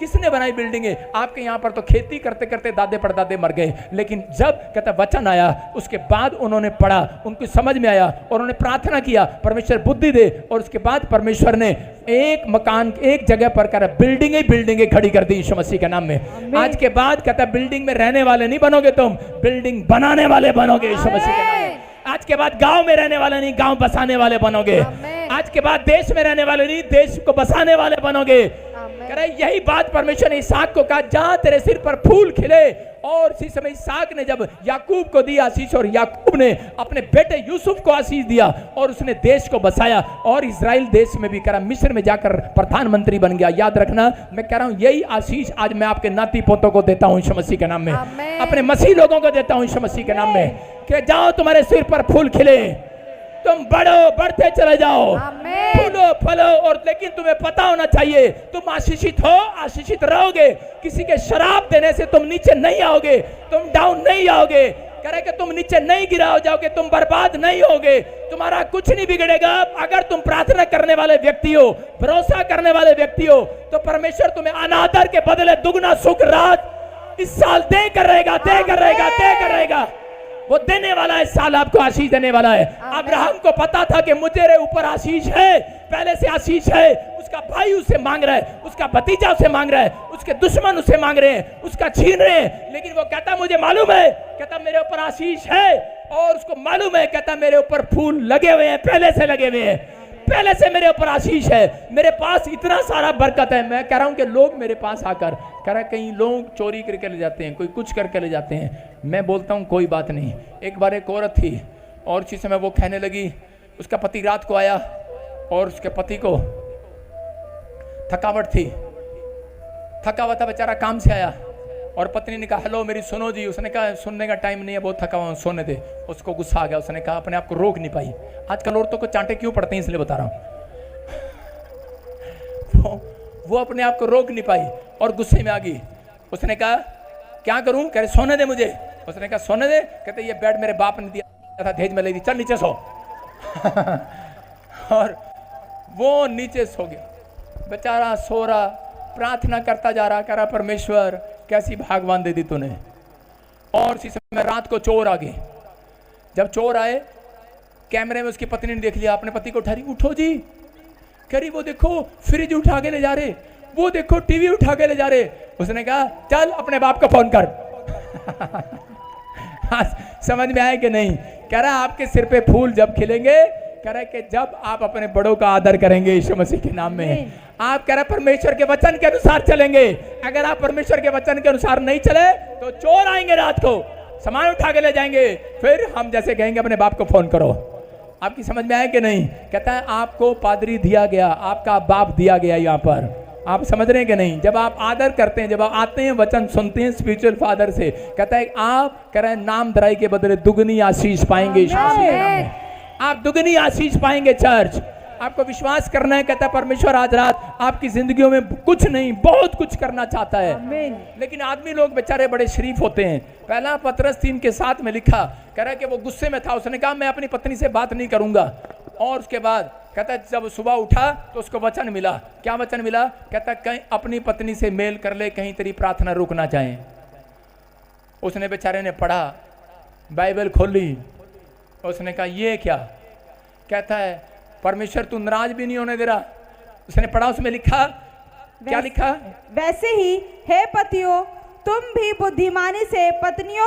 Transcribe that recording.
किसने बनाई बिल्डिंगें? आपके यहाँ पर तो खेती करते करते दादे परदादे मर गए, लेकिन जब कहता वचन आया उसके बाद उन्होंने पढ़ा, उनको समझ में आया और उन्होंने प्रार्थना किया परमेश्वर बुद्धि दे, और उसके बाद परमेश्वर ने एक मकान एक जगह पर कर बिल्डिंगे खड़ी कर दी यीशु मसीह के नाम में। आज के बाद कहता बिल्डिंग में रहने वाले नहीं बनोगे तुम, बिल्डिंग बनाने वाले बनोगे यीशु मसीह के नाम में। आज के बाद गांव में रहने वाले नहीं, गांव बसाने वाले बनोगे। आज के बाद देश में रहने वाले नहीं, देश को बसाने वाले बनोगे। कह रहे यही बात परमेश्वर ने इसहाक को कहा, जहां तेरे सिर पर फूल खिले। और इसी समय इसहाक ने जब याकूब को दिया आशीष, और याकूब ने अपने बेटे यूसुफ को आशीष दिया, और उसने देश को बसाया, और इजराइल देश में भी करा, मिस्र में जाकर प्रधानमंत्री बन गया। याद रखना, मैं कह रहा हूं यही आशीष आज मैं आपके नाती पोतों को देता हूं यीशु मसीह के नाम में, अपने मसीह लोगों को देता हूं यीशु मसीह के नाम में, कि जाओ तुम्हारे सिर पर फूल खिले, तुम बढ़ो, बढ़ते चले जाओ, फूलो फलो। और लेकिन तुम्हें पता होना चाहिए तुम आशीषित हो, आशीषित रहोगे। किसी के शराब देने से तुम नीचे नहीं आओगे, तुम डाउन नहीं आओगे। कह रहे कि तुम नीचे नहीं गिरा हो जाओगे, तुम बर्बाद नहीं होगे, तुम्हारा कुछ नहीं बिगड़ेगा। अगर तुम प्रार्थना करने वाले व्यक्ति हो, भरोसा करने वाले व्यक्ति हो, तो परमेश्वर तुम्हें अनादर के बदले दुगना सुख रात इस साल दे कर रहेगा, दे कर रहेगा, दे कर रहेगा। वो देने वाला है, साल आपको आशीष देने वाला है। अब्राहम को पता था कि मुझे ऊपर आशीष है, पहले से आशीष है। उसका भाई उसे मांग रहा है, उसका भतीजा उसे मांग रहा है, उसके दुश्मन उसे मांग रहे हैं, उसका छीन रहे हैं, लेकिन वो कहता मुझे मालूम है, कहता मेरे ऊपर आशीष है, और उसको मालूम है, कहता मेरे ऊपर फूल लगे हुए हैं, पहले से लगे हुए हैं, पहले से मेरे ऊपर आशीष है, मेरे पास इतना सारा बरकत है। मैं कह रहा हूं कि लोग मेरे पास आकर कह रहा, कहीं लोग चोरी करके ले जाते हैं, कोई कुछ करके ले जाते हैं। मैं बोलता हूं कोई बात नहीं। एक बार एक औरत थी, और उसी समय वो कहने लगी, उसका पति रात को आया, और उसके पति को थकावट थी, थका हुआ था बेचारा, काम से आया, और पत्नी ने कहा हेलो मेरी सुनो जी। उसने कहा सुनने का टाइम नहीं है, बहुत थका हुआ, सोने दे। उसको गुस्सा आ गया, उसने कहा अपने आप को रोक नहीं पाई। आजकल औरतों को चांटे क्यों पड़ते हैं इसलिए बता रहा हूं। वो अपने आप को रोक नहीं पाई और गुस्से में आ गई। उसने कहा क्या करूं? कह रहे सोने दे मुझे। उसने कहा सोने दे? कहते ये बेड मेरे बाप ने दिया था, दहेज में ले दी, चल नीचे सो। और वो नीचे सो गया, बेचारा सो रहा, प्रार्थना करता जा रहा, कह रहा परमेश्वर कैसी भागवान दे दी तूने। और इसी समय रात को चोर आ गए। जब चोर आए, कैमरे में उसकी पत्नी ने देख लिया, अपने पति को उठा रही, उठो जी। कह रही वो देखो फ्रिज उठा के ले जा रहे, वो देखो टीवी उठा के ले जा रहे। उसने कहा चल अपने बाप को फोन कर। समझ में आया कि नहीं? कह रहा आपके सिर पे फूल जब खिलेंगे, कह रहा कि जब आप अपने बड़ों का आदर करेंगे यीशु मसीह के नाम में। आप कह रहे परमेश्वर के वचन के अनुसार चलेंगे। अगर आप परमेश्वर के वचन के अनुसार नहीं चले तो चोर आएंगे, रात को सामान उठा के ले जाएंगे, फिर हम जैसे कहेंगे अपने बाप को फोन करो। आपकी समझ में आया कि नहीं? कहता है आपको पादरी दिया गया, आपका बाप दिया गया यहाँ पर। आप समझ रहे हैं कि नहीं? जब आप आदर करते हैं, जब आप आते हैं, वचन सुनते हैं स्पिरिचुअल फादर से, कहता है आप कह रहे हैं नाम धराई के बदले दुगनी आशीष पाएंगे यीशु मसीह के नाम में। आप दुगनी आशीष पाएंगे। चर्च आपको विश्वास करना है, कहता है परमेश्वर आज रात आपकी जिंदगियों में कुछ नहीं बहुत कुछ करना चाहता है। लेकिन आदमी लोग बेचारे बड़े शरीफ होते हैं। पहला पतरस 3:7 में लिखा, कह रहा है कि वो गुस्से में था, उसने कहा मैं अपनी पत्नी से बात नहीं करूंगा। और उसके बाद कहता है जब सुबह उठा तो उसको वचन मिला। क्या वचन मिला? कहता है कहीं अपनी पत्नी से मेल कर ले, कहीं तेरी प्रार्थना रुक ना जाए। उसने बेचारे ने पढ़ा, बाइबल खोली, उसने कहा ये क्या? कहता है परमेश्वर तू नाराज भी नहीं होने दे रहा। उसने पढ़ा, उसमें लिखा, क्या लिखा? वैसे ही हे पतियों तुम भी बुद्धिमानी से पत्नियों